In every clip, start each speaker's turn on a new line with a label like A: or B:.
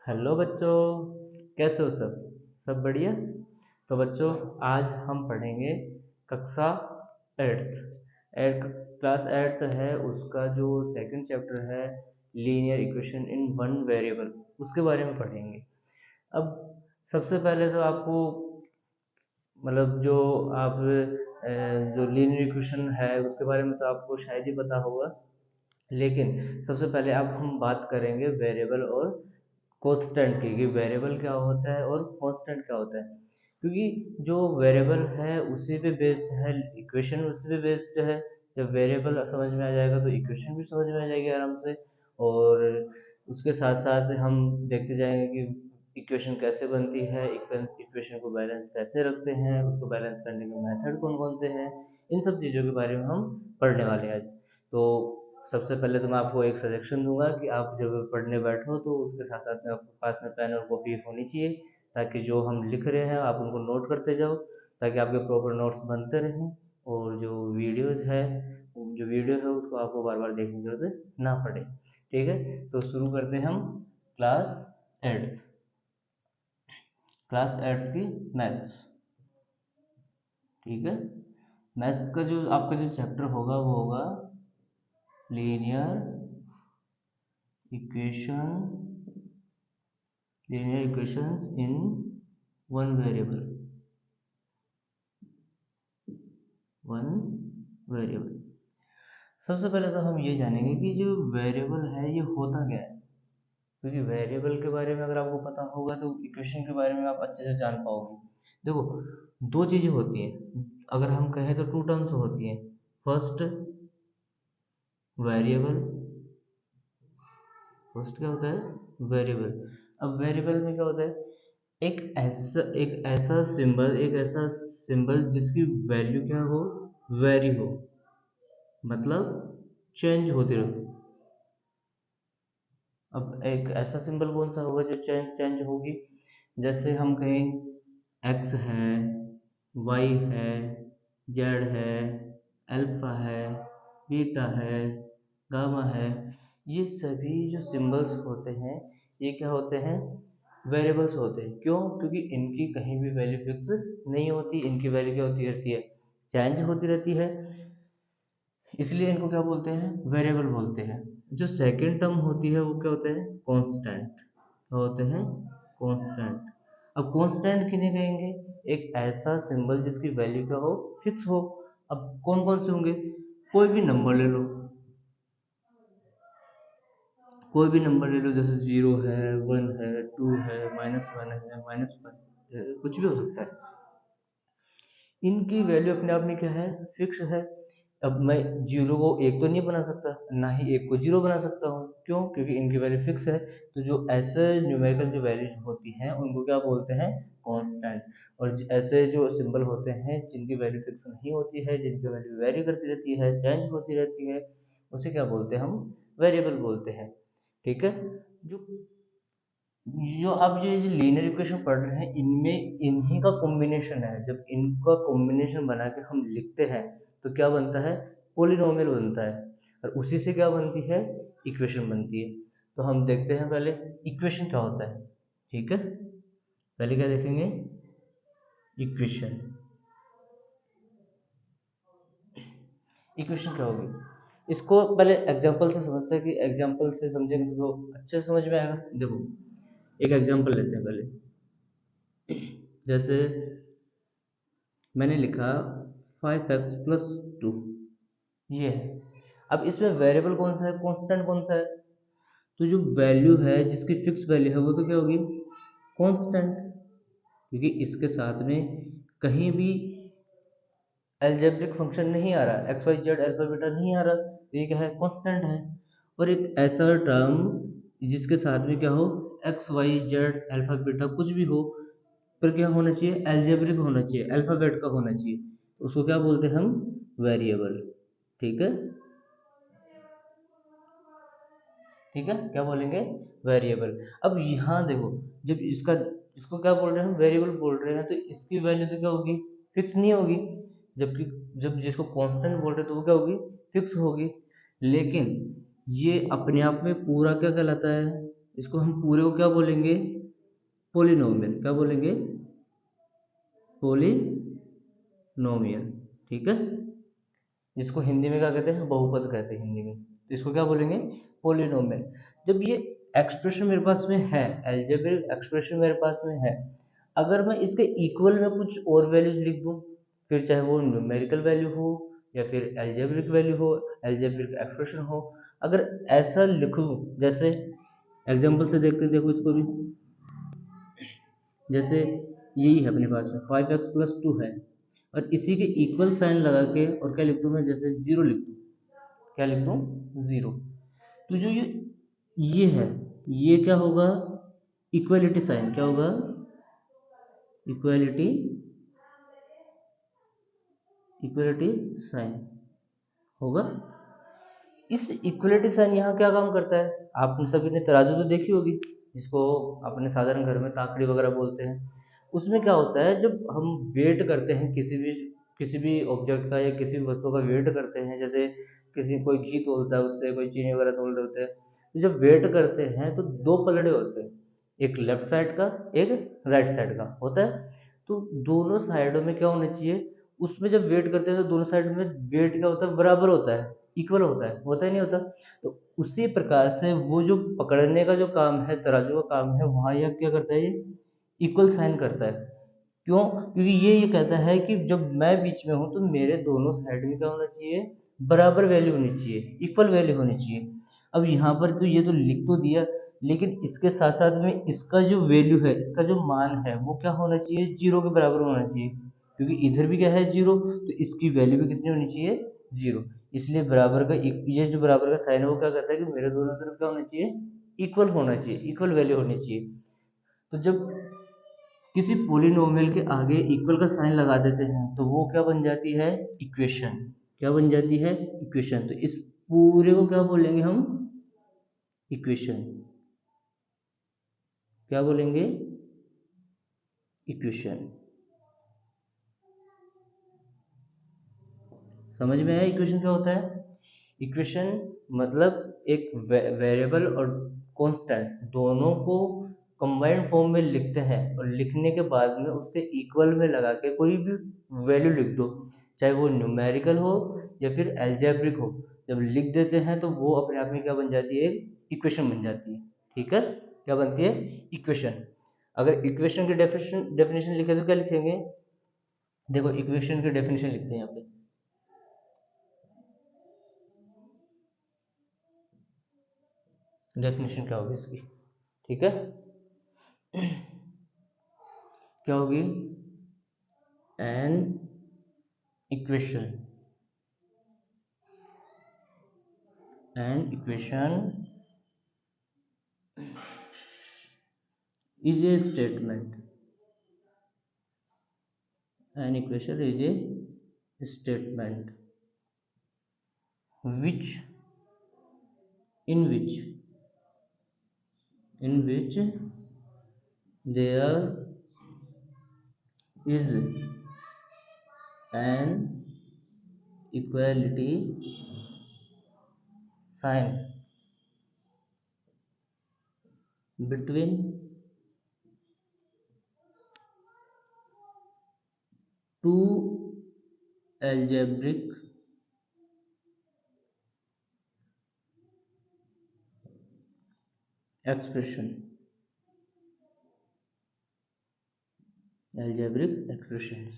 A: Hello बच्चों, कैसे हो सब? सब बढ़िया। तो बच्चों, आज हम पढ़ेंगे कक्षा एट्थ क्लास एट्थ है, उसका जो सेकंड चैप्टर है linear equation in one variable, उसके बारे में पढ़ेंगे। अब सबसे पहले तो आपको मतलब जो लीनियर इक्वेशन है उसके बारे में तो आपको शायद ही पता होगा, लेकिन सबसे पहले अब हम बात करेंगे वेरिएबल और कांस्टेंट की, कि वेरिएबल क्या होता है और कांस्टेंट क्या होता है। क्योंकि जो वेरिएबल है उसी पे बेस्ड है इक्वेशन, उसी पे बेस्ड है। जब वेरिएबल समझ में आ जाएगा तो इक्वेशन भी समझ में आ जाएगी आराम से। और उसके साथ साथ हम देखते जाएंगे कि इक्वेशन कैसे बनती है, इक्वेशन को बैलेंस कैसे रखते हैं, उसको बैलेंस करने के मेथड कौन कौन से हैं। इन सब चीज़ों के बारे में हम पढ़ने वाले हैं आज। तो सबसे पहले तो मैं आपको एक सजेशन दूंगा कि आप जब पढ़ने बैठो तो उसके साथ साथ में आपके पास में पेन और कॉपी होनी चाहिए, ताकि जो हम लिख रहे हैं आप उनको नोट करते जाओ, ताकि आपके प्रॉपर नोट्स बनते रहें। और जो वीडियो है उसको आपको बार बार देखने की जरूरत ना पड़े। ठीक है, तो शुरू करते हैं हम क्लास एट्थ क्लास एट्थ की मैथ्स। ठीक है, मैथ्स का जो आपका जो चैप्टर होगा वो होगा linear equation linear equations in one variable one variable। सबसे पहले तो हम ये जानेंगे कि जो वेरिएबल है ये होता क्या है, क्योंकि वेरिएबल के बारे में अगर आपको पता होगा तो इक्वेशन के बारे में आप अच्छे से जान पाओगे। देखो, दो चीजें होती हैं, अगर हम कहें तो टू टर्म्स होती हैं। फर्स्ट वेरिएबल, फर्स्ट क्या होता है वेरिएबल। अब वेरिएबल में क्या होता है, एक ऐसा सिंबल जिसकी वैल्यू क्या हो, वेरी हो, मतलब चेंज होती रहे। अब एक ऐसा सिंबल कौन सा होगा जो चेंज चेंज होगी, जैसे हम कहें एक्स है, वाई है, जेड है, अल्फा है, बीटा है, गामा है। ये सभी जो सिंबल्स होते हैं ये क्या होते हैं, वेरिएबल्स होते हैं। क्यों? क्योंकि इनकी कहीं भी वैल्यू फिक्स नहीं होती, इनकी वैल्यू क्या होती रहती है, चेंज होती रहती है। इसलिए इनको क्या बोलते हैं, वेरिएबल बोलते हैं। जो सेकंड टर्म होती है वो क्या होते हैं, कांस्टेंट। क्या होते हैं, कांस्टेंट। अब कांस्टेंट किन्हें कहेंगे, एक ऐसा सिंबल जिसकी वैल्यू क्या हो, फिक्स हो। अब कौन कौन से होंगे, कोई भी नंबर ले लो, कोई भी नंबर ले लो, जैसे जीरो है, वन है, टू है, -1 है, -1, कुछ भी हो सकता है। इनकी वैल्यू अपने आप में क्या है, फिक्स है। अब मैं जीरो को एक तो नहीं बना सकता, ना ही एक को जीरो बना सकता हूँ। क्यों? क्योंकि इनकी वैल्यू फिक्स है। तो जो ऐसे न्यूमेरिकल जो वैल्यूज होती हैं उनको क्या बोलते हैं, कांस्टेंट। और ऐसे जो सिंबल होते हैं जिनकी वैल्यू फिक्स नहीं होती है, जिनकी वैल्यू वेरी करती रहती है, चेंज होती रहती है, उसे क्या बोलते हैं, हम वेरिएबल बोलते हैं। ठीक है, जो जो आप ये जो लीनियर इक्वेशन पढ़ रहे हैं इनमें इन्हीं का कॉम्बिनेशन है। जब इनका कॉम्बिनेशन बना के हम लिखते हैं तो क्या बनता है, पोलिनोमियल बनता है। और उसी से क्या बनती है, इक्वेशन बनती है। तो हम देखते हैं पहले इक्वेशन क्या होता है। ठीक है, पहले क्या देखेंगे, इक्वेशन। इक्वेशन क्या होगी, इसको पहले एग्जांपल से समझते हैं, कि एग्जांपल से समझेंगे तो अच्छे से समझ में आएगा। देखो, एक एग्जांपल लेते हैं पहले। जैसे मैंने लिखा 5x+2, ये है। अब इसमें वेरिएबल कौन सा है, कांस्टेंट कौन सा है, तो जो वैल्यू है जिसकी फिक्स वैल्यू है वो तो क्या होगी, कांस्टेंट। क्योंकि इसके साथ में कहीं भी एल्जेब्रिक फंक्शन नहीं आ रहा, X Y Z alpha beta नहीं आ रहा, तो ये क्या है, कांस्टेंट है। और एक ऐसा टर्म जिसके साथ में क्या हो, X Y Z alpha beta कुछ भी हो, पर क्या होना चाहिए, एल्जेब्रिक होना चाहिए, अल्फाबेट का होना चाहिए, तो उसको क्या बोलते हैं हम, वेरिएबल। ठीक है, ठीक है, क्या बोलेंगे, वेरिएबल। अब यहाँ देखो, जब इसको क्या बोल रहे हैं, हम वेरिएबल बोल रहे हैं, तो इसकी वैल्यू तो क्या होगी, फिक्स नहीं होगी। जबकि जब जिसको कांस्टेंट बोल रहे हैं तो वो क्या होगी, फिक्स होगी। लेकिन ये अपने आप में पूरा क्या कहलाता है, इसको हम पूरे को क्या बोलेंगे, पोलिनोमियल। क्या बोलेंगे, पोलिनोमियल। ठीक है, जिसको हिंदी में क्या कहते हैं, बहुपद कहते हैं हिंदी में, तो इसको क्या बोलेंगे, पोलिनोमियल। जब ये एक्सप्रेशन मेरे पास में है, अलजेब्रिक एक्सप्रेशन मेरे पास में है, अगर मैं इसके इक्वल में कुछ और वैल्यूज लिख दूं, फिर चाहे वो न्यूमेरिकल वैल्यू हो या फिर अलजेब्रिक वैल्यू हो, अलजेब्रिक एक्सप्रेशन हो, अगर ऐसा लिख दूं, जैसे एग्जांपल से देखते देखो इसको भी, जैसे यही है अपने पास में 5x+2 है, और इसी के इक्वल साइन लगा के और क्या लिख दूं मैं, जैसे 0 लिख दूं, क्या लिख दूं, 0। तो जो ये है, ये क्या होगा, इक्वलिटी साइन। क्या होगा, इक्वलिटी, इक्वलिटी साइन होगा। इस इक्वलिटी साइन यहाँ क्या काम करता है, आप सभी ने तराजू तो देखी होगी, जिसको अपने साधारण घर में ताकड़ी वगैरह बोलते हैं। उसमें क्या होता है, जब हम वेट करते हैं किसी भी ऑब्जेक्ट का या किसी भी वस्तु का वेट करते हैं, जैसे किसी कोई घी तोलता है, उससे कोई चीनी वगैरह तोल रहे होते हैं, तो जब वेट करते हैं तो दो पलड़े होते हैं, एक लेफ्ट साइड का, एक राइट साइड का होता है। तो दोनों साइडों में क्या होना चाहिए, उसमें जब वेट करते हैं तो दोनों साइड में वेट क्या होता है, बराबर होता है, इक्वल होता ही नहीं होता। तो उसी प्रकार से वो जो पकड़ने का जो काम है, तराजू का काम है, वहाँ यह क्या करता है, ये इक्वल साइन करता है। क्यों, क्योंकि ये कहता है कि जब मैं बीच में हूँ तो मेरे दोनों साइड में क्या होना चाहिए, बराबर वैल्यू होनी चाहिए, इक्वल वैल्यू होनी चाहिए। अब यहाँ पर तो ये तो लिख तो दिया, लेकिन इसके साथ साथ में इसका जो वैल्यू है, इसका जो मान है, वो क्या होना चाहिए, 0 के बराबर होना चाहिए, क्योंकि इधर भी क्या है, 0, तो इसकी वैल्यू भी कितनी होनी चाहिए, 0। इसलिए बराबर का ये जो बराबर का साइन है वो क्या कहता है कि मेरे दोनों तरफ क्या होना चाहिए, इक्वल होना चाहिए, इक्वल वैल्यू होनी चाहिए। तो जब किसी पोलिनोमियल के आगे इक्वल का साइन लगा देते हैं तो वो क्या बन जाती है, इक्वेशन। क्या बन जाती है, इक्वेशन। तो इस पूरे को क्या बोलेंगे हम, इक्वेशन। क्या बोलेंगे, इक्वेशन। समझ में आया इक्वेशन क्या होता है। इक्वेशन मतलब एक वेरिएबल और कांस्टेंट दोनों को कंबाइंड फॉर्म में लिखते हैं, और लिखने के बाद में उसके इक्वल में लगा के कोई भी वैल्यू लिख दो, चाहे वो न्यूमेरिकल हो या फिर एल्जेब्रिक हो। जब लिख देते हैं तो वो अपने आप में क्या बन जाती है, इक्वेशन बन जाती है। ठीक है, क्या बनती है, इक्वेशन। अगर इक्वेशन की डेफिनेशन लिखे तो क्या लिखेंगे, देखो इक्वेशन की डेफिनेशन लिखते हैं यहाँ पे। डेफिनेशन क्या होगी इसकी, ठीक है, क्या होगी, an equation, an equation is a statement, an equation is a statement which in which there is an equality sign between two algebraic expression, algebraic expressions।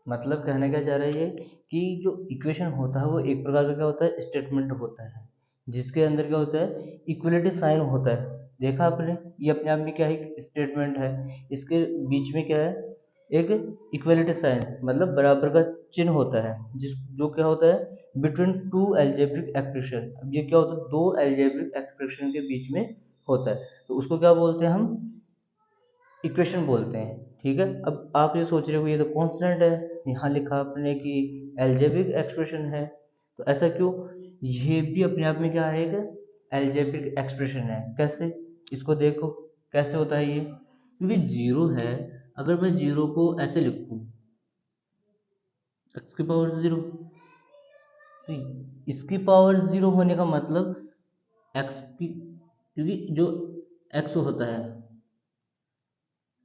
A: मतलब कहने क्या चाह रहा है ये, कि जो इक्वेशन होता है वो एक प्रकार का क्या होता है, स्टेटमेंट होता है, जिसके अंदर क्या होता है, इक्वलिटी साइन होता है। देखा आपने, ये अपने आप में क्या है, स्टेटमेंट है, इसके बीच में क्या है, एक इक्वलिटी साइन, मतलब बराबर का चिन्ह होता है, जिस जो क्या होता है, बिटवीन टू एल्जेब्रिक एक्सप्रेशन। अब ये क्या होता है, दो एल्जेब्रिक एक्सप्रेशन के बीच में होता है, तो उसको क्या बोलते हैं हम, इक्वेशन बोलते हैं। ठीक है, अब आप ये सोच रहे हो ये तो कांस्टेंट है, यहाँ लिखा आपने कि एल्जेब्रिक एक्सप्रेशन है, तो ऐसा क्यों, ये भी अपने आप में क्या है, एक एल्जेब्रिक एक्सप्रेशन है। कैसे, इसको देखो कैसे होता है ये, क्योंकि जीरो है, अगर मैं जीरो को ऐसे लिखूं, एक्स की पावर जीरो, तो इसकी पावर जीरो होने का मतलब एक्स की, क्योंकि जो एक्स होता है,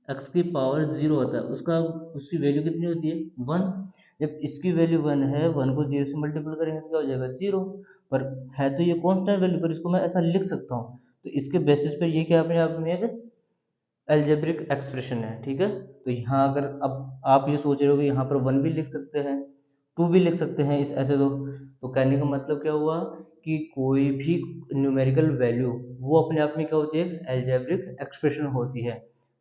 A: एक्स की पावर 0 होता है, उसकी वैल्यू कितनी होती है 1। जब इसकी वैल्यू 1 है, 1 को 0 से मल्टीपल करेंगे तो क्या हो जाएगा 0। पर है तो ये कांस्टेंट वैल्यू, पर इसको मैं ऐसा लिख सकता हूँ, तो इसके बेसिस पर ये क्या अपने आप में एक एल्जेब्रिक एक्सप्रेशन है। ठीक है, तो यहाँ अगर अब आप ये सोच रहे हो कि यहाँ पर 1 भी लिख सकते हैं, 2 भी लिख सकते हैं, इस ऐसे तो कहने का मतलब क्या हुआ कि कोई भी न्यूमेरिकल वैल्यू वो अपने आप में क्या होती है, एल्जेब्रिक एक्सप्रेशन होती है।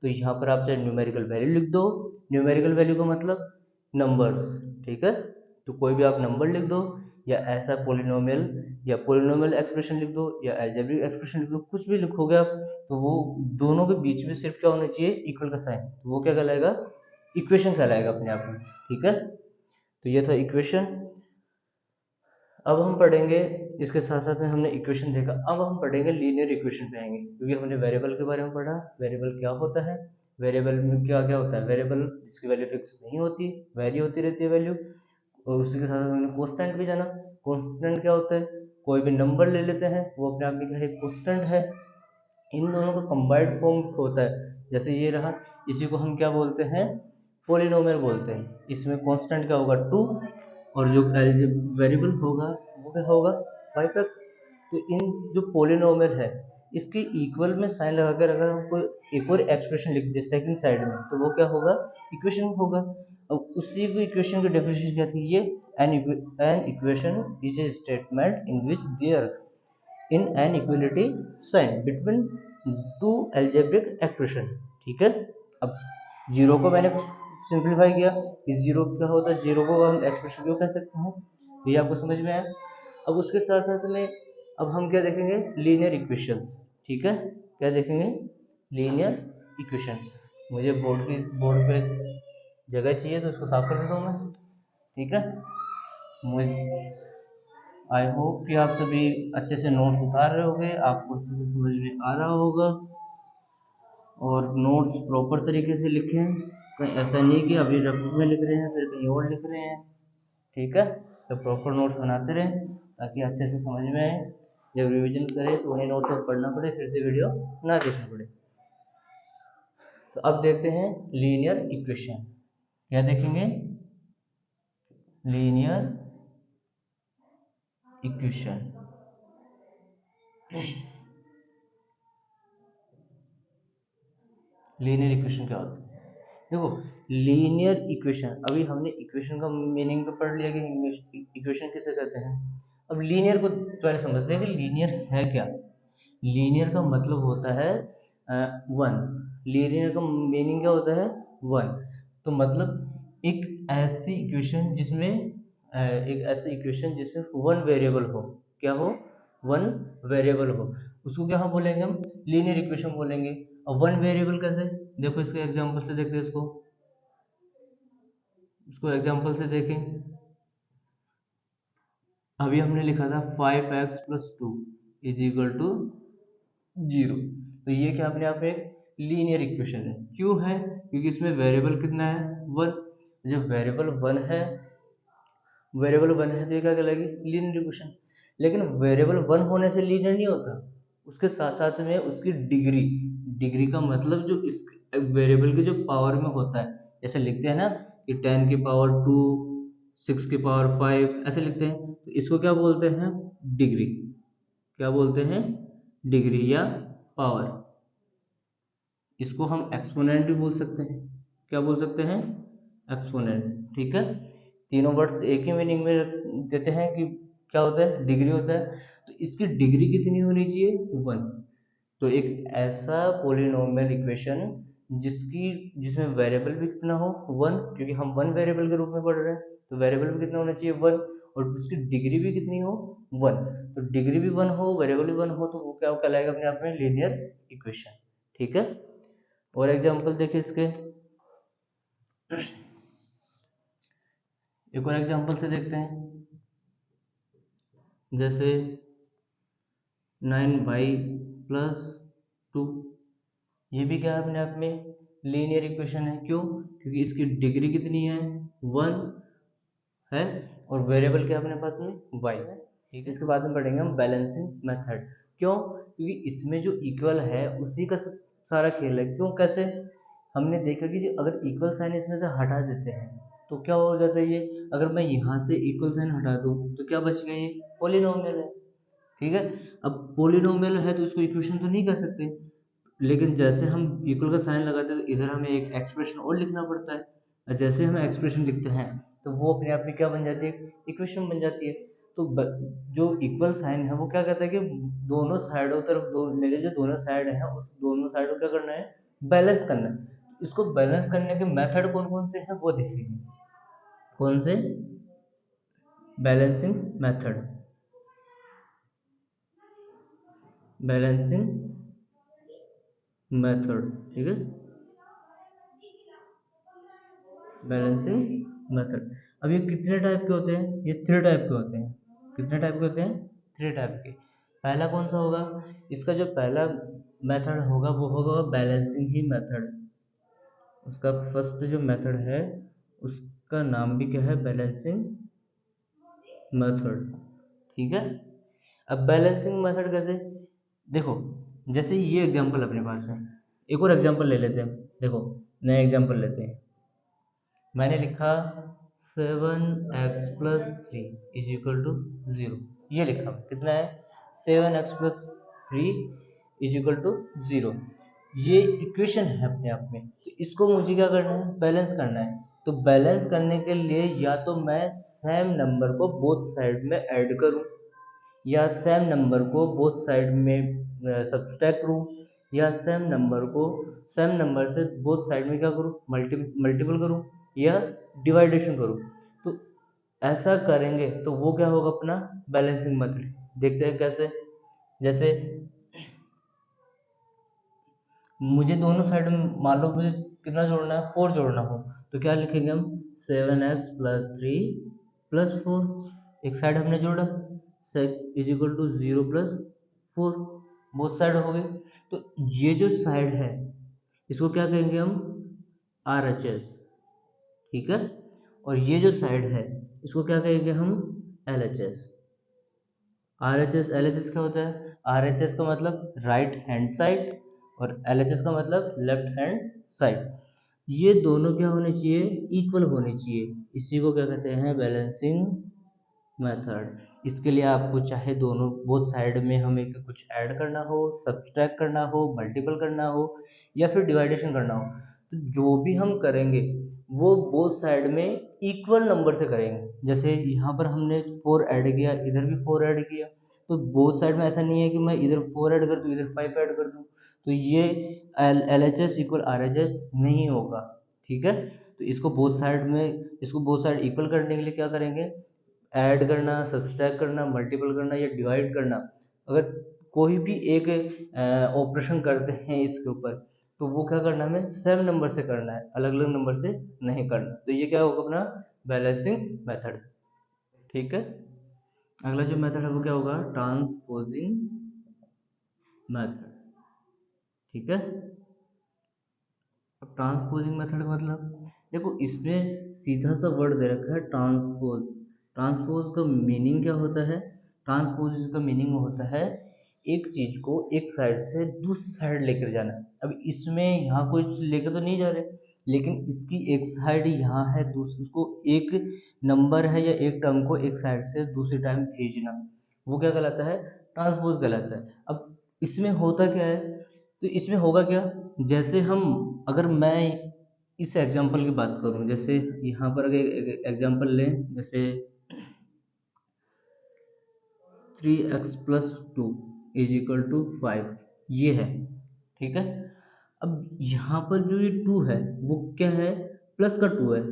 A: तो यहाँ पर आप चाहे न्यूमेरिकल वैल्यू लिख दो, न्यूमेरिकल वैल्यू का मतलब नंबर्स। ठीक है, तो कोई भी आप नंबर लिख दो, या ऐसा पोलिनोमियल या पोलिनोमियल एक्सप्रेशन लिख दो, या एल्जेब्रिक एक्सप्रेशन लिख दो, कुछ भी लिखोगे आप, तो वो दोनों के बीच में सिर्फ क्या होना चाहिए, इक्वल का साइन, तो वो क्या कहलाएगा, इक्वेशन कहलाएगा अपने आप में। ठीक है, तो ये था इक्वेशन। अब हम पढ़ेंगे, इसके साथ साथ में हमने इक्वेशन देखा, अब हम पढ़ेंगे लीनियर इक्वेशन पे आएंगे, क्योंकि हमने वेरिएबल के बारे में पढ़ा, वेरिएबल क्या होता है, वेरिएबल में क्या क्या होता है, वेरिएबल जिसकी वैल्यू फिक्स नहीं होती, वेरी होती रहती है वैल्यू। और उसी के साथ हमने कांस्टेंट भी जाना, कांस्टेंट क्या होता है, कोई भी नंबर ले लेते हैं, वो अपने आप में क्या है, कांस्टेंट है। इन दोनों का कंबाइंड फॉर्म होता है, जैसे ये रहा, इसी को हम क्या बोलते हैं, पोलिनोमियल बोलते हैं। इसमें कांस्टेंट क्या होगा 2, और जो वेरिएबल होगा वो क्या होगा 5x। तो इन जो पोलिनोमियल है, इसके इक्वल में साइन लगाकर अगर हम कोई एक और एक्सप्रेशन लिख दे सेकंड साइड में, तो वो क्या होगा, इक्वेशन होगा। अब उसी को इक्वेशन की डेफिनेशन क्या थी, ये an equation is a statement in which there in an equality sign between two algebraic expression. ठीक है, अब जीरो को मैंने सिंप्लीफाई किया कि जीरो क्या होता है, जीरो को हम एक्सप्रेशन क्यों कह सकते हैं, ये आपको समझ में आया। अब उसके साथ साथ में अब हम क्या देखेंगे, लीनियर इक्वेशन। ठीक है, क्या देखेंगे, लीनियर इक्वेशन। मुझे बोर्ड पे जगह चाहिए, तो इसको साफ कर देता हूँ मैं। ठीक है, मुझे आई होप कि आप सभी अच्छे से नोट्स उतार रहे होंगे, आपको अच्छे से समझ में आ रहा होगा, और नोट्स प्रॉपर तरीके से लिखें। कहीं ऐसा नहीं कि अभी रफ में लिख रहे हैं फिर कहीं और लिख रहे हैं। ठीक है, तो प्रॉपर नोट्स बनाते रहें ताकि अच्छे से समझ में आए। जब रिवीजन करें तो वही नोट्स अब पढ़ना पड़े, फिर से वीडियो ना देखना पड़े। तो अब देखते हैं लीनियर इक्वेशन। क्या देखेंगे, लीनियर इक्वेशन। लीनियर इक्वेशन क्या होता है, देखो लीनियर इक्वेशन, अभी हमने इक्वेशन का मीनिंग तो पढ़ लिया कि इक्वेशन किसे कहते हैं। अब लीनियर को पहले समझते हैं कि लीनियर है क्या। लीनियर का मतलब होता है वन। लीनियर का मीनिंग क्या होता है, वन। तो मतलब एक ऐसी इक्वेशन जिसमें वन वेरिएबल हो, क्या हो, वन वेरिएबल हो, उसको क्या हम बोलेंगे, हम लीनियर इक्वेशन बोलेंगे। अब वन वेरिएबल कैसे, देखो इसके एग्जांपल से देखते हैं, इसको एग्जांपल से देखें। अभी हमने लिखा था 5x+2 इज इक्वल टू 0। तो ये क्या अपने आप में एक लीनियर इक्वेशन है, क्यों है, क्योंकि इसमें वेरिएबल कितना है, वन। जब वेरिएबल वन है तो ये क्या कहलाएगी, लीनियर इक्वेशन। लेकिन वेरिएबल वन होने से लीनियर नहीं होता, उसके साथ साथ में उसकी डिग्री, डिग्री का मतलब जो इस वेरिएबल के जो पावर में होता है, जैसे लिखते हैं ना कि 10 की पावर 2, 6 की पावर 5, ऐसे लिखते हैं, तो इसको क्या बोलते हैं, डिग्री। क्या बोलते हैं, डिग्री या पावर। इसको हम एक्सपोनेंट भी बोल सकते हैं, क्या बोल सकते हैं, एक्सपोनेंट। ठीक है, तीनों वर्ड्स एक ही मीनिंग में देते हैं कि क्या होता है, डिग्री होता है। तो इसकी डिग्री कितनी होनी चाहिए, वन। तो एक ऐसा पोलिनोमियल इक्वेशन जिसमें वेरिएबल भी कितना हो, वन, क्योंकि हम वन वेरिएबल के रूप में पढ़ रहे हैं, तो वेरिएबल भी कितना होना चाहिए, वन, और उसकी डिग्री भी कितनी हो, वन। तो डिग्री भी वन हो, वेरिएबल भी वन हो, तो वो क्या कहलाएगा अपने आप में, लीनियर इक्वेशन। ठीक है, और एग्जांपल देखिए इसके, एक और एग्जांपल से देखते हैं, जैसे 9y+2, ये भी क्या है अपने आप में लीनियर इक्वेशन है, क्यों, क्योंकि इसकी डिग्री कितनी है, वन है, और वेरिएबल क्या अपने पास में y है। ठीक है, इसके बाद में पढ़ेंगे हम बैलेंसिंग मेथड। क्यों, क्योंकि इसमें जो इक्वल है उसी का सारा खेल है। क्यों, कैसे? हमने देखा कि जो अगर इक्वल साइन इसमें से हटा देते हैं तो क्या हो जाता है, ये अगर मैं यहाँ से इक्वल साइन हटा दूँ तो क्या बच गया, ये पॉलिनोमियल है। ठीक है, अब पॉलिनोमियल है तो इसको इक्वेशन तो नहीं कर सकते, लेकिन जैसे हम इक्वल का साइन लगाते हैं तो इधर हमें एक एक्सप्रेशन और लिखना पड़ता है, और जैसे हम एक्सप्रेशन लिखते हैं तो वो अपने आप में क्या बन जाती है, इक्वेशन बन जाती है। तो जो इक्वल साइन है वो क्या कहता है कि दोनों साइडों तरफ मेरे जो दोनों साइड हैं उस दोनों साइड को क्या करना है, बैलेंस करना है। इसको बैलेंस करने के मेथड कौन कौन से हैं वो देखेंगे। कौन से? बैलेंसिंग मेथड, बैलेंसिंग मेथड, ठीक है, बैलेंसिंग मेथड। अब ये कितने टाइप के होते हैं, ये 3 टाइप के होते हैं। कितने टाइप के होते हैं? 3 टाइप के। पहला कौन सा होगा, इसका जो पहला मेथड होगा वो होगा बैलेंसिंग ही मेथड। उसका फर्स्ट जो मेथड है उसका नाम भी क्या है, बैलेंसिंग मेथड। ठीक है, अब बैलेंसिंग मेथड कैसे, देखो जैसे ये एग्जांपल अपने पास में, एक और एग्जांपल ले लेते हैं। देखो नया एग्जांपल लेते हैं। मैंने लिखा 7x+3 इज इक्वल टू 0। ये लिखा कितना है, 7x+3 इज इक्वल टू 0। ये इक्वेशन है अपने आप में, तो इसको मुझे क्या करना है, बैलेंस करना है। तो बैलेंस करने के लिए या तो मैं सेम नंबर को बोथ साइड में ऐड करूं, या सेम नंबर को बोथ साइड में सब्सट्रैक्ट करूं, या सेम नंबर से बोथ साइड में क्या करूं, मल्टीपल करूं, या डिवाइडेशन करूं। तो ऐसा करेंगे तो वो क्या होगा, अपना बैलेंसिंग मेथड। देखते हैं कैसे। जैसे मुझे दोनों साइड में मान लो मुझे कितना जोड़ना है, 4 जोड़ना हो, तो क्या लिखेंगे हम, 7x+3+4। एक साइड हमने जोड़ा, is equal to 0+4, both side हो गए। तो ये जो साइड है इसको क्या कहेंगे हम, RHS। ठीक है, और ये जो साइड है इसको क्या कहेंगे हम, LHS। RHS LHS क्या होता है, RHS का मतलब राइट हैंड साइड और LHS का मतलब लेफ्ट हैंड साइड। ये दोनों क्या होने चाहिए, इक्वल होने चाहिए। इसी को क्या कहते हैं, बैलेंसिंग मेथड। इसके लिए आपको चाहे दोनों बोथ साइड में हमें कुछ ऐड करना हो, सब्सट्रैक्ट करना हो, मल्टीपल करना हो, या फिर डिवाइडेशन करना हो, तो जो भी हम करेंगे वो बोथ साइड में इक्वल नंबर से करेंगे। जैसे यहाँ पर हमने 4 ऐड किया, इधर भी 4 ऐड किया, तो बोथ साइड में ऐसा नहीं है कि मैं इधर 4 ऐड कर दूँ इधर 5 ऐड कर दूँ, तो ये LHS इक्वल RHS नहीं होगा। ठीक है, तो इसको बोथ साइड इक्वल करने के लिए क्या करेंगे, ऐड करना, सब्सट्रैक्ट करना, मल्टीपल करना या डिवाइड करना। अगर कोई भी एक ऑपरेशन करते हैं इसके ऊपर, तो वो क्या करना है, हमें सेम नंबर से करना है, अलग अलग नंबर से नहीं करना। तो ये क्या होगा, अपना बैलेंसिंग मेथड। ठीक है, अगला जो मेथड है वो क्या होगा, ट्रांसपोजिंग मेथड। ठीक है, अब ट्रांसपोजिंग मेथड मतलब देखो इसमें सीधा सा वर्ड दे रखा है, ट्रांसपोज। ट्रांसपोज का मीनिंग क्या होता है, ट्रांसपोज का मीनिंग होता है एक चीज को एक साइड से दूसरी साइड लेकर जाना। अब इसमें यहाँ कुछ लेकर तो नहीं जा रहे, लेकिन इसकी एक साइड यहाँ है, दूसरी उसको एक नंबर है या एक टर्म को एक साइड से दूसरी टाइम भेजना, वो क्या कहलाता है, ट्रांसपोज कहलाता है। अब इसमें होता क्या है, तो इसमें होगा क्या, जैसे हम, अगर मैं इस एग्जांपल की बात करूं, जैसे यहाँ पर अगर एग्जांपल लें, जैसे 3x+2 इज इक्वल टू 5, ये है। ठीक है, अब यहाँ पर जो ये 2 है वो क्या है, प्लस का 2 है,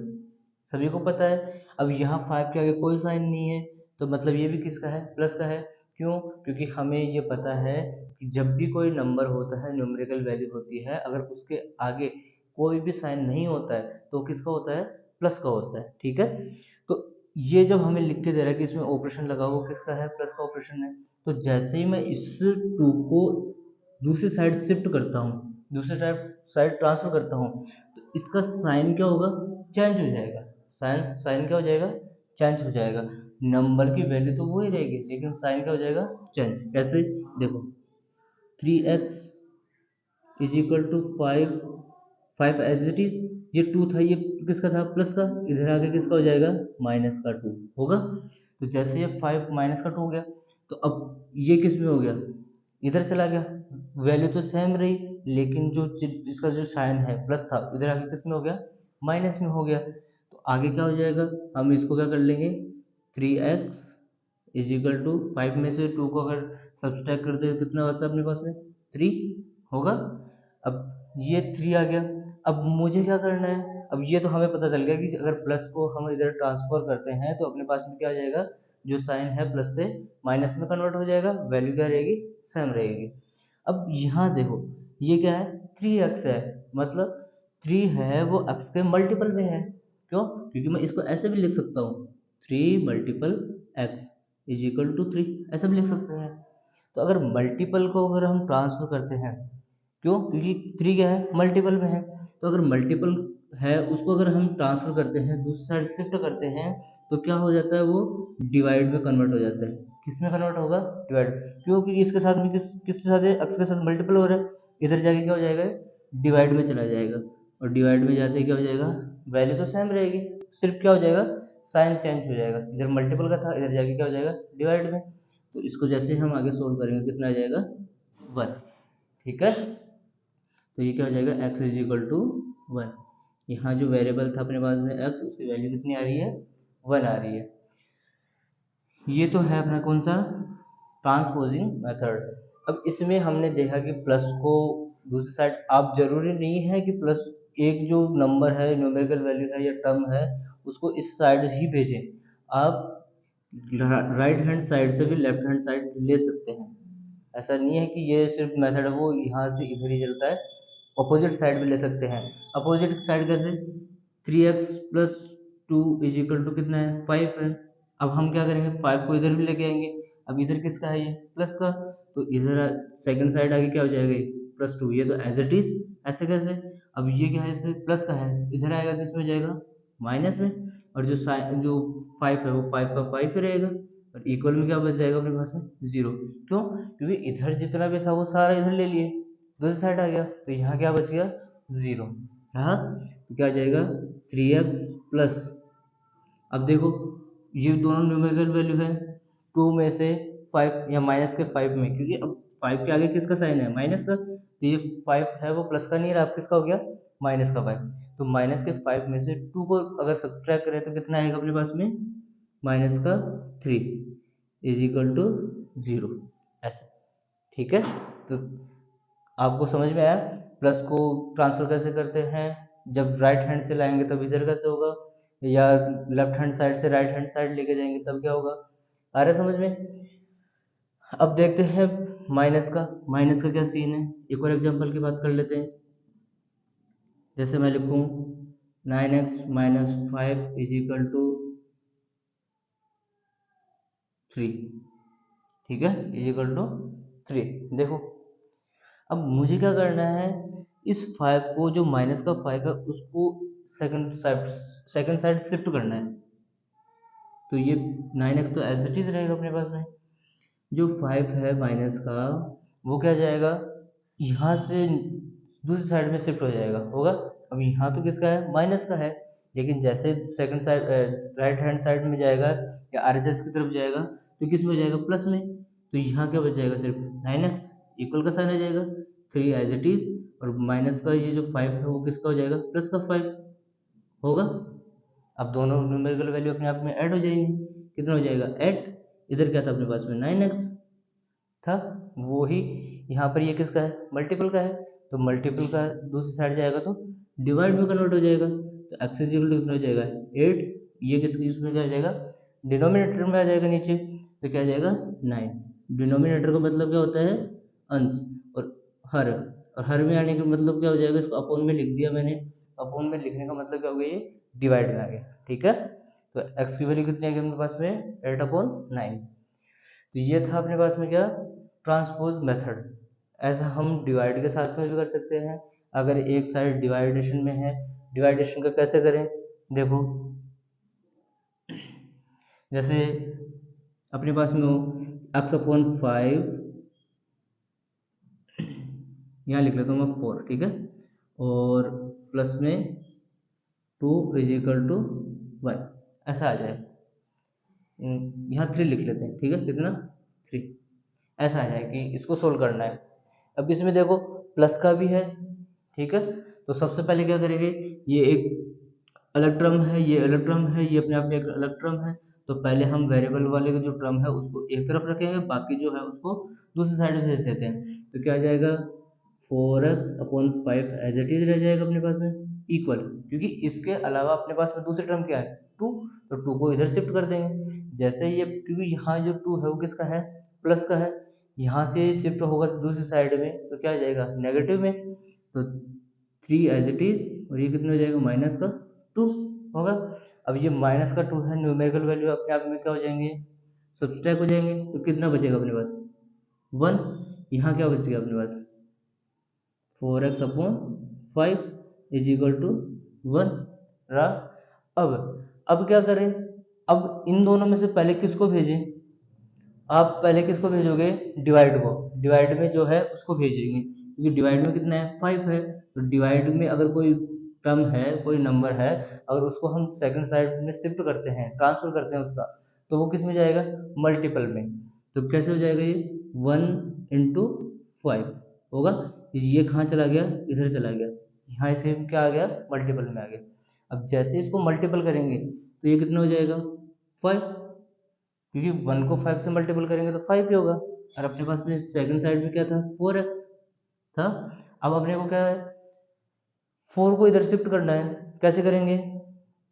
A: सभी को पता है। अब यहाँ 5 के आगे कोई साइन नहीं है, तो मतलब ये भी किसका है, प्लस का है। क्यों, क्योंकि हमें ये पता है कि जब भी कोई नंबर होता है, न्यूमेरिकल वैल्यू होती है, अगर उसके आगे कोई भी साइन नहीं होता है तो किसका होता है, प्लस का होता है। ठीक है, तो ये जब हमें लिख के दे रहा है कि इसमें ऑपरेशन लगा, वो किसका है, प्लस का ऑपरेशन है। तो जैसे ही मैं इस 2 को दूसरी साइड शिफ्ट करता हूँ, दूसरी साइड ट्रांसफर करता हूँ, तो इसका साइन क्या होगा, चेंज हो जाएगा। साइन साइन क्या हो जाएगा, चेंज हो जाएगा। नंबर की वैल्यू तो वही रहेगी, लेकिन साइन क्या हो जाएगा, चेंज। कैसे, देखो 3x is equal to 5, 5 as it is, ये 2 था, ये किसका था, प्लस का, इधर आके किसका हो जाएगा, माइनस का 2 होगा। तो जैसे ये 5 माइनस का 2 हो गया, तो अब ये किस में हो गया, इधर चला गया, वैल्यू तो सेम रही, लेकिन जो इसका जो साइन है प्लस था, इधर आके किस में हो गया, माइनस में हो गया। तो आगे क्या हो जाएगा, हम इसको क्या कर लेंगे, 3x इज इक्वल टू 5 में से 2 को अगर सब्सट्रैक्ट कर दे तो कितना होता है अपने पास में, 3 होगा। अब ये 3 आ गया। अब मुझे क्या करना है, अब ये तो हमें पता चल गया कि अगर प्लस को हम इधर ट्रांसफर करते हैं तो अपने पास में क्या आ जाएगा, जो साइन है प्लस से माइनस में कन्वर्ट हो जाएगा, वैल्यू क्या रहेगी, सेम रहेगी। अब यहाँ देखो, ये क्या है, 3x है, मतलब 3 है वो x के मल्टीपल में है, क्यों, क्योंकि मैं इसको ऐसे भी लिख सकता हूँ, 3 multiple x is equal to 3, ऐसे भी लिख सकते हैं। तो अगर मल्टीपल को अगर हम ट्रांसफर करते हैं, क्यों, क्योंकि 3 क्या है, मल्टीपल में है, तो अगर मल्टीपल है उसको अगर हम ट्रांसफर करते हैं, दूसरी साइड शिफ्ट करते हैं, तो क्या हो जाता है, वो डिवाइड में कन्वर्ट हो जाता है। किस में कन्वर्ट होगा, डिवाइड, क्यों, क्योंकि इसके साथ में किसके साथ है, x के साथ मल्टीपल हो रहा है, इधर जाके क्या हो जाएगा, डिवाइड में चला जाएगा, और डिवाइड में जाते ही क्या हो जाएगा, वैल्यू तो सेम रहेगी, सिर्फ क्या हो जाएगा, साइन चेंज हो जाएगा, इधर मल्टीपल का था, इधर जाके क्या हो जाएगा, डिवाइड में। तो इसको जैसे हम आगे सोल्व करेंगे कितना आ जाएगा, 1, ठीक है। तो ये क्या हो जाएगा, x इज इक्वल टू 1, यहाँ जो वेरिएबल था अपने पास में x, उसकी वैल्यू कितनी आ रही है, 1 आ रही है। ये तो है अपना कौन सा, ट्रांसपोजिंग मेथड। अब इसमें हमने देखा कि प्लस को दूसरी साइड, आप जरूरी नहीं है कि प्लस एक जो नंबर है, न्यूमेरिकल वैल्यू है या टर्म है, उसको इस साइड ही भेजें, आप राइट हैंड साइड से भी लेफ्ट हैंड साइड ले सकते हैं। ऐसा नहीं है कि ये सिर्फ मेथड है वो यहाँ से इधर ही चलता है, अपोजिट साइड भी ले सकते हैं। अपोजिट साइड कैसे, 3x plus 2 is equal to कितना है, 5 है। अब हम क्या करेंगे, 5 को इधर भी लेके आएंगे, अब इधर किसका है, ये प्लस का, तो इधर सेकंड साइड आगे क्या हो जाएगा, ये प्लस 2, ये तो एज इट इज, ऐसे कैसे, अब ये क्या है, इसमें प्लस का है, इधर आएगा किस में जाएगा, माइनस में, और जो जो 5 है वो 5 का 5 ही रहेगा, और इक्वल में क्या बच जाएगा अपने पास में, 0, क्यों, क्योंकि इधर जितना भी था वो सारा इधर ले लिए, दूसरी साइड आ गया, तो यहाँ क्या बच गया, 0, हाँ, तो क्या आ जाएगा, 3x प्लस, अब देखो ये दोनों न्यूमेरिकल वैल्यू है, 2 में से 5 या माइनस के 5 में, क्योंकि अब 5 के आगे किसका साइन है, माइनस का, तो ये 5 है वो प्लस का नहीं रहा, अब किसका हो गया, माइनस का 5, तो माइनस के 5 में से 2 को अगर सब्ट्रैक्ट करें तो कितना आएगा अपने पास में, माइनस का 3 इज इक्वल टू 0, ऐसे, ठीक है। तो आपको समझ में आया, प्लस को ट्रांसफर कैसे करते हैं, जब राइट हैंड से लाएंगे तब इधर कैसे होगा, या लेफ्ट हैंड साइड से राइट हैंड साइड लेके जाएंगे तब क्या होगा, आ रहा है समझ में। अब देखते हैं माइनस का क्या सीन है, एक और एग्जांपल की बात कर लेते हैं। जैसे मैं लिखूं 9x minus 5 is equal to 3, ठीक है, इज इक्वल टू 3। देखो अब मुझे क्या करना है, इस 5 को, जो माइनस का 5 है उसको सेकंड साइड शिफ्ट करना है, तो ये 9x तो एज इट इज रहेगा अपने पास में, जो 5 है माइनस का वो क्या जाएगा, यहाँ से दूसरी साइड में शिफ्ट हो जाएगा, होगा। अब यहाँ तो किसका है, माइनस का है, लेकिन जैसे second side right hand side में जाएगा या आरएचएस की तरफ जाएगा, तो किस में जाएगा, प्लस में, तो यहाँ क्या बच जाएगा, सिर्फ 9x इक्वल का साइन आ जाएगा, 3 एज इट इज, और माइनस का ये जो 5 है वो किसका हो जाएगा, प्लस का 5 होगा। अब दोनों न्यूमेरिकल वैल्यू अपने आप में ऐड हो जाएंगी, कितना हो जाएगा 8, इधर क्या था अपने पास में 9x था, वो ही यहाँ पर ये किसका है, मल्टीपल का है, तो मल्टीपल का दूसरी साइड जाएगा तो डिवाइड में कन्वर्ट हो जाएगा, तो एक्स इज इक्वल टू कितना हो जाएगा 8, ये किसकी इसमें क्या हो जाएगा, डिनोमिनेटर में आ जाएगा नीचे, तो क्या आ जाएगा 9, डिनोमिनेटर का मतलब क्या होता है, अंश, और हर, और हर में आने का मतलब क्या हो जाएगा, इसको अपोन में लिख दिया मैंने, अपोन में लिखने का मतलब क्या हो गया, ये डिवाइड में आ गया, ठीक है। तो एक्स की वैल्यू कितनी आ गई अपने पास में, 8/9। तो ये था अपने पास में क्या, ट्रांसपोज मेथड। ऐसा हम डिवाइड के साथ में भी कर सकते हैं, अगर एक साइड डिवाइडेशन में है, डिवाइडेशन का कैसे करें, देखो जैसे अपने पास में हो x/5 यहाँ लिख लेता हूँ मैं 4, ठीक है, और प्लस में 2 इज इक्वल टू 1, ऐसा आ जाए। यहाँ 3 लिख लेते हैं, ठीक है, कितना 3, ऐसा आ जाए कि इसको सोल्व करना है। अब इसमें देखो प्लस का भी है, ठीक है, तो सबसे पहले क्या करेंगे, ये एक अलग टर्म है, ये अलग टर्म है, ये अपने आप में एक अलग टर्म है, तो पहले हम वेरिएबल वाले का जो टर्म है उसको एक तरफ रखेंगे, बाकी जो है उसको दूसरी साइड में भेज देते हैं। तो क्या आ जाएगा 4x/5 एज इट इज रह जाएगा अपने पास में, इक्वल, क्योंकि इसके अलावा अपने पास में दूसरी टर्म क्या है 2, तो 2 को इधर शिफ्ट कर देंगे। जैसे ये, क्योंकि यहाँ जो 2 है वो किसका है, प्लस का है, यहाँ से शिफ्ट होगा दूसरी साइड में तो क्या आ जाएगा नेगेटिव में, तो 3 एज इट इज, और ये कितना हो जाएगा माइनस का 2 होगा। अब ये माइनस का 2 है, न्यूमेरिकल वैल्यू अपने आप में क्या हो जाएंगे, सब्सट्रैक्ट हो जाएंगे, तो कितना बचेगा अपने पास 1, यहाँ क्या बचेगा अपने पास 4x/5 इज इक्वल टू 1 रहा। अब क्या करें, अब इन दोनों में से पहले किसको भेजें, आप पहले किसको भेजोगे, डिवाइड को, डिवाइड में जो है उसको भेजेंगे, क्योंकि डिवाइड में कितना है 5 है, तो डिवाइड में अगर कोई टर्म है, कोई नंबर है, अगर उसको हम सेकंड साइड में शिफ्ट करते हैं, ट्रांसफर करते हैं उसका, तो वो किस में जाएगा मल्टीपल में। तो कैसे हो जाएगा ये 1 × 5 होगा, ये कहाँ चला गया, इधर चला गया, यहाँ इसे क्या आ गया मल्टीपल में आ गया। अब जैसे इसको मल्टीपल करेंगे तो ये कितना हो जाएगा 5, क्योंकि 1 को 5 से मल्टीपल करेंगे तो 5 ही होगा, और अपने पास में सेकंड साइड में क्या था 4x था। अब अपने को क्या है 4 को इधर शिफ्ट करना है, कैसे करेंगे,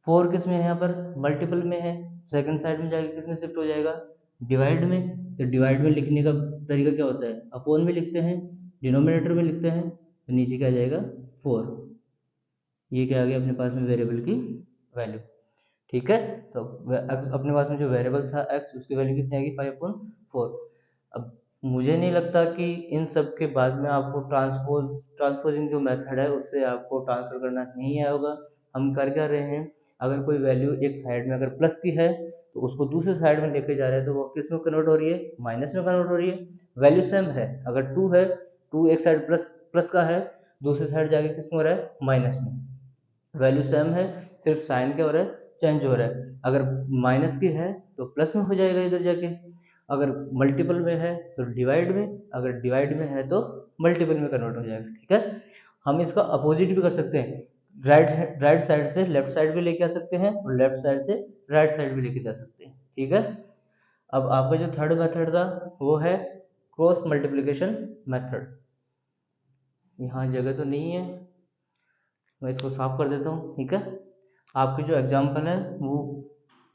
A: 4 किस में है यहाँ पर मल्टीपल में है, सेकंड साइड में जाके किस में शिफ्ट हो जाएगा डिवाइड में। तो डिवाइड में लिखने का तरीका क्या होता है, अपोन में लिखते हैं, डिनोमिनेटर में लिखते हैं, तो नीचे क्या आ जाएगा 4, ये क्या आ गया अपने पास में वेरिएबल की वैल्यू, ठीक है। तो अपने पास में जो वेरिएबल था x, उसकी वैल्यू कितनी आएगी 5/4। अब मुझे नहीं लगता कि इन सब के बाद में आपको ट्रांसपोजिंग जो मेथड है उससे आपको ट्रांसफर करना नहीं आया होगा। हम कर क्या रहे हैं, अगर कोई वैल्यू एक साइड में अगर प्लस की है तो उसको दूसरी साइड में लेके जा रहे हैं, तो वो किस में कन्वर्ट हो रही है माइनस में कन्वर्ट हो रही है। वैल्यू सेम है, अगर 2 है, 2 एक साइड प्लस प्लस का है, दूसरी साइड जाके किस में हो रहा है माइनस में, वैल्यू सेम है, सिर्फ साइन क्या हो रहा है चेंज हो रहा है। अगर माइनस की है तो प्लस में हो जाएगा इधर जाके, अगर मल्टीपल में है तो डिवाइड में, अगर डिवाइड में है तो मल्टीपल में कन्वर्ट हो जाएगा, ठीक है। हम इसका अपोजिट भी कर सकते हैं, राइट साइड से लेफ्ट साइड भी लेके आ सकते हैं, और लेफ्ट साइड से राइट साइड भी लेके जा सकते हैं, ठीक है। अब आपका जो थर्ड मेथड था वो है क्रॉस मल्टीप्लिकेशन मेथड। यहाँ जगह तो नहीं है, मैं इसको साफ कर देता हूँ, ठीक है। आपके जो एग्जाम्पल है वो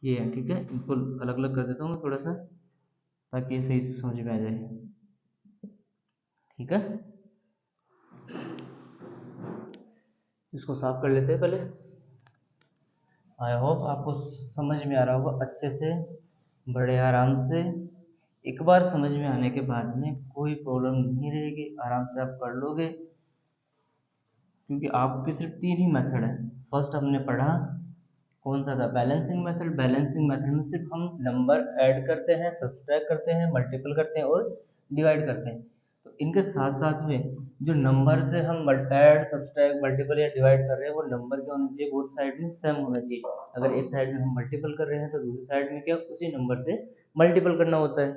A: ये है, ठीक है, इनको अलग अलग कर देता हूँ मैं थोड़ा सा, ताकि ये सही से समझ में आ जाए, ठीक है। इसको साफ कर लेते हैं पहले। आई होप आपको समझ में आ रहा होगा अच्छे से, बड़े आराम से। एक बार समझ में आने के बाद में कोई प्रॉब्लम नहीं रहेगी, आराम से आप कर लोगे, क्योंकि आपके सिर्फ 3 ही मेथड है। फर्स्ट हमने पढ़ा कौन सा था, बैलेंसिंग मेथड। बैलेंसिंग मेथड में सिर्फ हम नंबर ऐड करते हैं, सब्सट्रैक्ट करते हैं, मल्टीपल करते हैं और डिवाइड करते हैं। तो इनके साथ साथ में जो नंबर से हम ऐड सब्सट्रैक्ट मल्टीपल या डिवाइड कर रहे हैं, वो नंबर क्या होना चाहिए, बोथ साइड में सेम होना चाहिए। अगर एक साइड में हम मल्टीपल कर रहे हैं तो दूसरी साइड में क्या उसी नंबर से मल्टीपल करना होता है।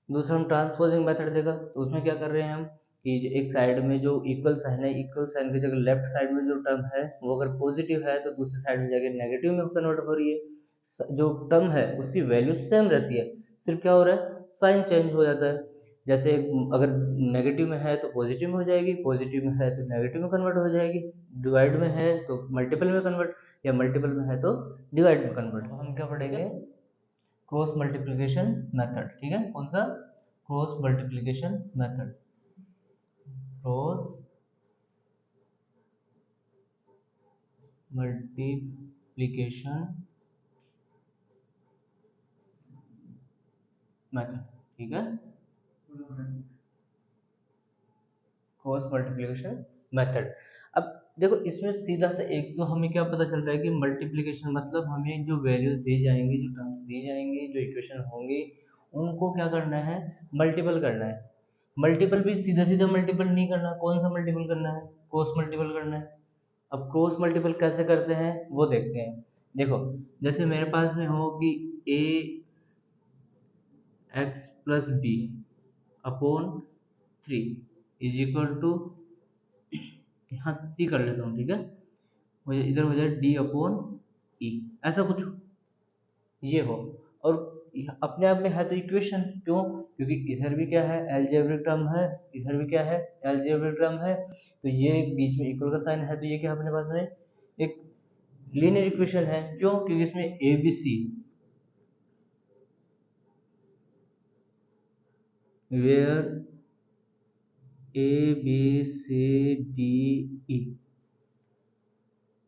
A: दूसरा हम ट्रांसपोजिंग मेथड देखा, तो उसमें क्या कर रहे हैं हम कि एक साइड में जो इक्वल साइन है, इक्वल साइन की जगह लेफ्ट साइड में जो टर्म है वो अगर पॉजिटिव है तो दूसरी साइड में जाके नेगेटिव में कन्वर्ट हो रही है। जो टर्म है उसकी वैल्यू सेम रहती है, सिर्फ क्या हो रहा है साइन चेंज हो जाता है। जैसे अगर नेगेटिव में है तो पॉजिटिव में हो जाएगी, पॉजिटिव में है तो नेगेटिव में कन्वर्ट हो जाएगी, डिवाइड में है तो मल्टीपल में कन्वर्ट, या मल्टीपल में है तो डिवाइड में कन्वर्ट। हम क्या पढ़ेंगे क्रॉस मल्टीप्लिकेशन मेथड, ठीक है। कौन सा, cross multiplication method, cross multiplication method, ठीक है, क्रॉस मल्टीप्लिकेशन मेथड। अब देखो इसमें सीधा से एक तो हमें क्या पता चल रहा है कि मल्टीप्लिकेशन मतलब हमें जो वैल्यूज दी जाएंगी, जो टर्म्स दी जाएंगी, जो इक्वेशन होंगी, उनको क्या करना है मल्टीपल करना है। मल्टीपल भी सीधा सीधा मल्टीपल नहीं करना, कौन सा मल्टीपल करना है, क्रॉस मल्टीपल करना है। अब क्रॉस मल्टीपल कैसे करते हैं वो देखते हैं। देखो जैसे मेरे पास में हो कि a x plus b upon 3 is equal to, यहाँ सी कर लेता हूँ, ठीक है, मुझे इधर हो जाए डी अपॉन ई, ऐसा कुछ ये हो। और अपने आप में है तो इक्वेशन, क्यों, क्योंकि इधर भी क्या है अलजेब्रिक टर्म है, इधर भी क्या है अलजेब्रिक टर्म है, तो ये बीच में इक्वल का साइन है, तो ये क्या अपने पास में एक लीनियर इक्वेशन है। क्यों, क्योंकि इसमें A B C where A B C D E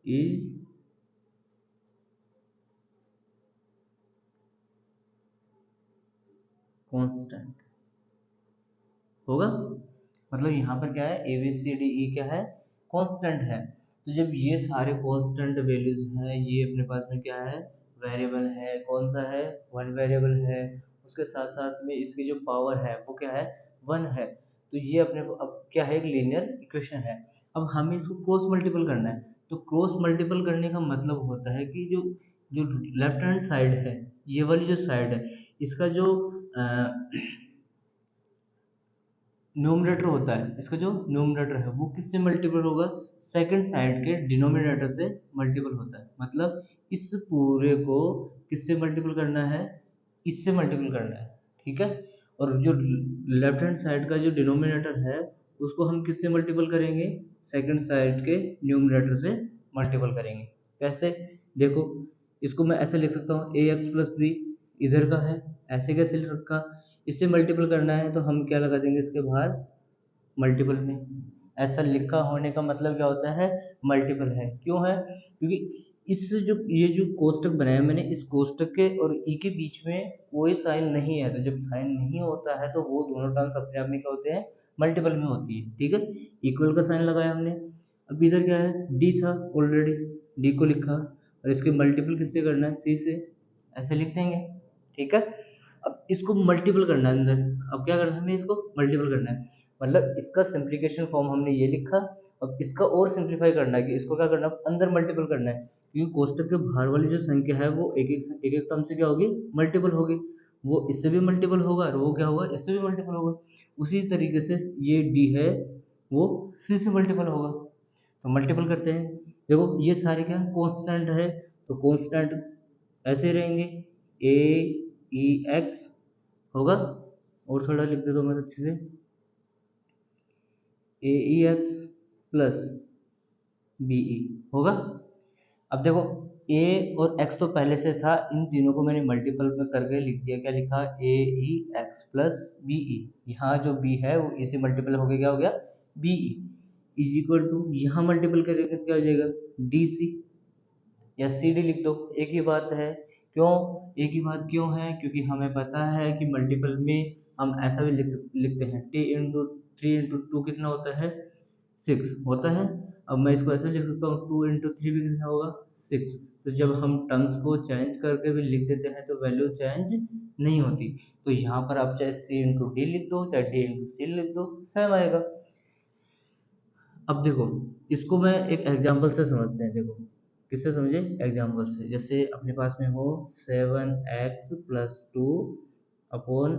A: is constant होगा। मतलब यहाँ पर क्या है ए बी सी डी ई क्या है कांस्टेंट है। तो जब ये सारे कांस्टेंट वैल्यूज हैं, ये अपने पास में क्या है वेरिएबल है, कौन सा है वन वेरिएबल है, उसके साथ साथ में इसकी जो पावर है वो क्या है वन है, तो ये अपने अब क्या है एक लीनियर इक्वेशन है। अब हमें इसको क्रॉस मल्टीपल करना है, तो क्रॉस मल्टीपल करने का मतलब होता है कि जो जो लेफ्ट हैंड साइड है, ये वाली जो साइड है, इसका जो न्यूमरेटर होता है, इसका जो न्यूमरेटर है वो किससे मल्टीपल होगा, सेकंड साइड के डिनोमिनेटर से मल्टीपल होता है। मतलब इस पूरे को किससे मल्टीपल करना है, इससे मल्टीपल करना है, ठीक है। और जो लेफ्ट हैंड साइड का जो डिनोमिनेटर है उसको हम किससे मल्टीपल करेंगे, सेकंड साइड के न्यूमरेटर से मल्टीपल करेंगे। कैसे, देखो इसको मैं ऐसे लिख सकता हूँ ए एक्स प्लस बी, इधर का है, ऐसे कैसे लिख रखा, इससे मल्टीपल करना है तो हम क्या लगा देंगे इसके बाहर मल्टीपल में। ऐसा लिखा होने का मतलब क्या होता है मल्टीपल है। क्यों है, क्योंकि इस जो ये जो कोष्टक बनाया मैंने, इस कोष्टक के और ई के बीच में कोई साइन नहीं है, तो जब साइन नहीं होता है तो वो दोनों टर्म्स अपने आप में क्या होते हैं मल्टीपल में होती है, ठीक है। इक्वल का साइन लगाया हमने, अब इधर क्या है डी था ऑलरेडी, डी को लिखा, और इसके मल्टीपल किससे करना है सी से, ऐसे लिख देंगे, ठीक है। अब इसको मल्टीपल करना है अंदर, अब क्या करना है हमें इसको मल्टीपल करना है, मतलब इसका सिंप्लीकेशन फॉर्म हमने ये लिखा। अब इसका और सिंप्लीफाई करना है कि इसको क्या करना है अंदर मल्टीपल करना है, क्योंकि कोष्टक के बाहर वाली जो संख्या है वो एक एक टर्म से क्या होगी मल्टीपल होगी, वो इससे भी मल्टीपल होगा और वो क्या होगा इससे भी मल्टीपल होगा। उसी तरीके से ये डी है वो सी से मल्टीपल होगा, तो मल्टीपल करते हैं। देखो ये सारे क्या कांस्टेंट है, तो कांस्टेंट ऐसे रहेंगे ए ई एक्स होगा, और थोड़ा लिख दे दो मैं अच्छे से, ए ई एक्स प्लस बी ई होगा। अब देखो ए और एक्स तो पहले से था, इन तीनों को मैंने मल्टीपल में करके लिख दिया, क्या लिखा ए ई एक्स प्लस बी ई, यहाँ जो बी है वो इसी मल्टीपल हो गया, क्या हो गया B E is equal to, यहाँ मल्टीपल करेंगे तो क्या हो जाएगा डी सी, या सी डी लिख दो, एक ही बात है। क्यों, एक ही बात क्यों है, क्योंकि हमें पता है कि मल्टीपल में हम ऐसा भी लिखते हैं T into three into two कितना होता है सिक्स होता है। अब मैं इसको ऐसे लिख सकता हूँ टू इंटू थ्री भी कितना होगा सिक्स। तो जब हम टर्म्स को चेंज करके भी लिख देते हैं तो वैल्यू चेंज नहीं होती, तो यहाँ पर आप चाहे सी इंटू डी लिख दो चाहे डी इंटू सी लिख दो सेम आएगा। अब देखो इसको मैं एक एग्जांपल से समझते हैं, देखो किससे समझे एग्जांपल से, जैसे अपने पास में हो 7x+2 upon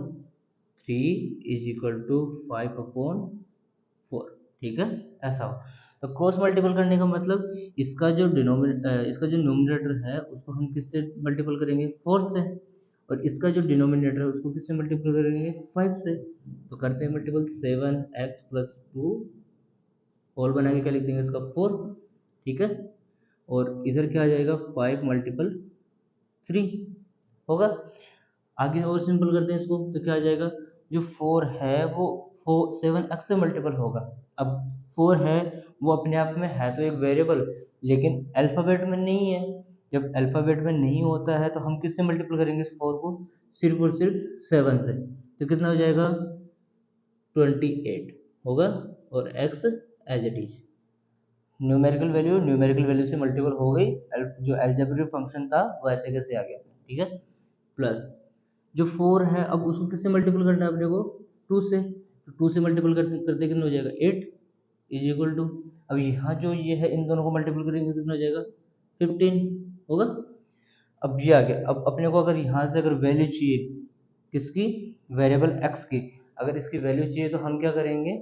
A: 3 is equal to 5/4, ठीक है ऐसा हो। तो क्रॉस मल्टीपल करने का मतलब इसका जो न्यूमरेटर है उसको हम किससे मल्टीपल करेंगे 4 से, और इसका जो डिनोमिनेटर है उसको किससे मल्टीपल करेंगे 5 से। तो करते हैं मल्टीपल 7x+2 होल बना के क्या लिख देंगे इसका 4, ठीक है, और इधर क्या आ जाएगा 5×3 होगा। आगे और सिंपल करते हैं इसको, तो क्या आ जाएगा जो 4 है वो 7x से मल्टीपल होगा। अब 4 है वो अपने आप में है तो एक वेरिएबल, लेकिन अल्फ़ाबेट में नहीं है, जब अल्फ़ाबेट में नहीं होता है तो हम किससे मल्टीपल करेंगे इस 4 को, सिर्फ और सिर्फ 7 से, तो कितना हो जाएगा 28 होगा, और x as it is numerical value से मल्टीपल हो गई, जो अलजेब्रिक फंक्शन था वो ऐसे कैसे आ गया, ठीक है। प्लस जो 4 है अब उसको किससे मल्टीपल करना है अपने को 2 से, तो 2 से मल्टीपल करते कितना हो जाएगा 8 इज इक्वल टू, अब यहाँ जो ये है इन दोनों को मल्टीपल करेंगे तो कितना हो जाएगा 15 होगा। अब ये आ गया, अब अपने को अगर यहाँ से अगर वैल्यू चाहिए किसकी, वेरिएबल x की, अगर इसकी वैल्यू चाहिए तो हम क्या करेंगे,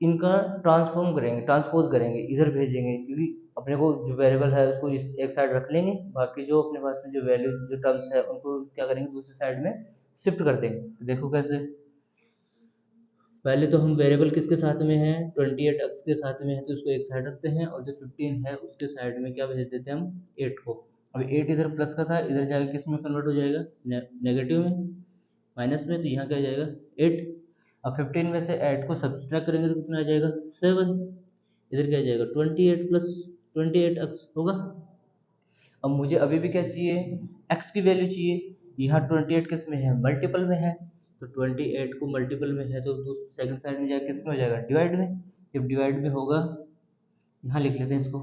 A: इनका ट्रांसफॉर्म करेंगे, ट्रांसपोज करेंगे, इधर भेजेंगे, क्योंकि अपने को जो वेरिएबल है उसको इस एक साइड रख लेंगे, बाकी जो अपने पास में जो वैल्यू जो टर्म्स है उनको क्या करेंगे दूसरी साइड में शिफ्ट कर देंगे। तो देखो कैसे, पहले तो हम वेरिएबल किसके साथ में है 28x के साथ में है तो उसको एक साइड रखते हैं, और जो 15 है उसके साइड में क्या भेज देते हैं हम 8 को। अब 8 इधर प्लस का था, इधर जाके किस में कन्वर्ट हो जाएगा नेगेटिव में, माइनस में, तो यहाँ क्या आ जाएगा 8। अब 15 में से 8 को सब्सट्रैक्ट करेंगे तो कितना आ जाएगा 7, इधर क्या आ जाएगा 28 प्लस 28x होगा। अब मुझे अभी भी क्या चाहिए, x की वैल्यू चाहिए, यहाँ 28 किस में है मल्टीपल में है, तो 28 को मल्टीपल में है तो सेकंड साइड में जाकर किस में हो जाएगा डिवाइड में, जब डिवाइड में होगा यहाँ लिख लेते हैं इसको,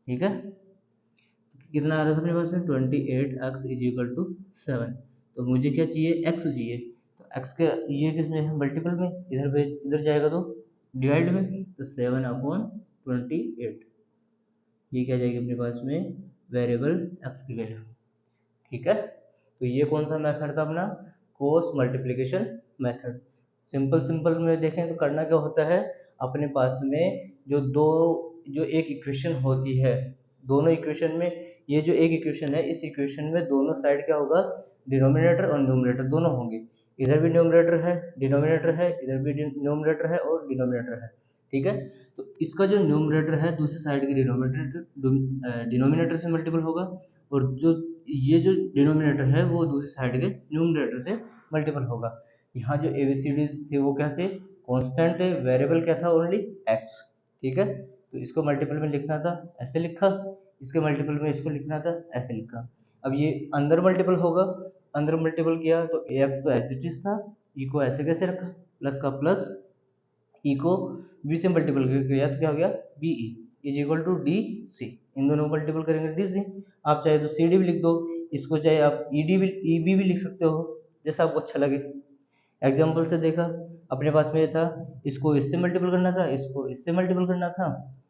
A: ठीक है। कितना आ रहा था अपने पास में 28x इज इक्वल टू 7, तो मुझे क्या चाहिए x चाहिए, तो x के ये किस में है मल्टीपल में, इधर जाएगा तो डिवाइड में, तो 7/28 ये क्या जाएगी अपने पास में वेरिएबल x की वैल्यू, ठीक है। तो ये कौन सा मेथड था अपना, क्रॉस मल्टीप्लिकेशन मेथड। सिंपल में देखें तो करना क्या होता है, अपने पास में जो एक इक्वेशन होती है, दोनों इक्वेशन में, ये जो एक इक्वेशन है इस इक्वेशन में दोनों साइड क्या होगा, डिनोमिनेटर और न्यूमरेटर दोनों होंगे, इधर भी न्यूमरेटर है डिनोमिनेटर है, इधर भी न्यूमरेटर है और डिनोमिनेटर है, ठीक है। तो इसका जो न्यूमरेटर है दूसरी साइड के डिनोमिनेटर से मल्टीपल होगा, और जो डिनोमिनेटर है वो दूसरी साइड के न्यूमरेटर से मल्टीपल होगा। यहाँ जो ABCD थे वो क्या थे, कांस्टेंट थे, वेरिएबल क्या था ओनली x, ठीक है। तो इसको मल्टीपल में लिखना था ऐसे लिखा, इसके मल्टीपल में इसको लिखना था ऐसे लिखा। अब ये अंदर मल्टीपल होगा, अंदर मल्टीपल किया तो ax तो एज इट इज था, e को ऐसे कैसे रखा, प्लस का प्लस, e को b से मल्टीपल किया तो क्या हो गया be is equal to D C, इन दोनों को मल्टीपल करेंगे डी सी, आप चाहे तो सी डी भी लिख दो, इसको चाहे आप ई बी भी लिख सकते हो, जैसा आपको अच्छा लगे। एग्जाम्पल से देखा अपने पास में ये था, इसको इससे मल्टीपल करना था, इसको इससे मल्टीपल करना था,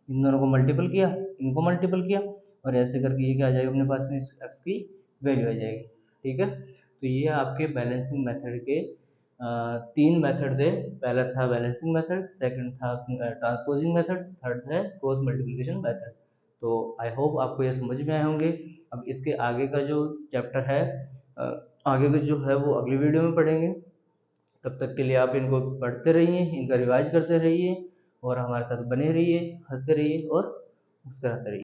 A: इन दोनों को मल्टीपल किया, इनको मल्टीपल किया, और ऐसे करके ये क्या आ जाएगा अपने पास में एक्स की वैल्यू आ जाएगी, ठीक है। तो ये आपके बैलेंसिंग मेथड के 3 मेथड थे, पहला था बैलेंसिंग मेथड, सेकंड था ट्रांसपोजिंग मेथड, थर्ड है क्रॉस मल्टीप्लिकेशन मेथड। तो आई होप आपको ये समझ में आए होंगे। अब इसके आगे का जो चैप्टर है आगे का जो है वो अगली वीडियो में पढ़ेंगे, तब तक के लिए आप इनको पढ़ते रहिए, इनका रिवाइज करते रहिए और हमारे साथ बने रहिए, हंसते रहिए और मुस्कुराते रहिए।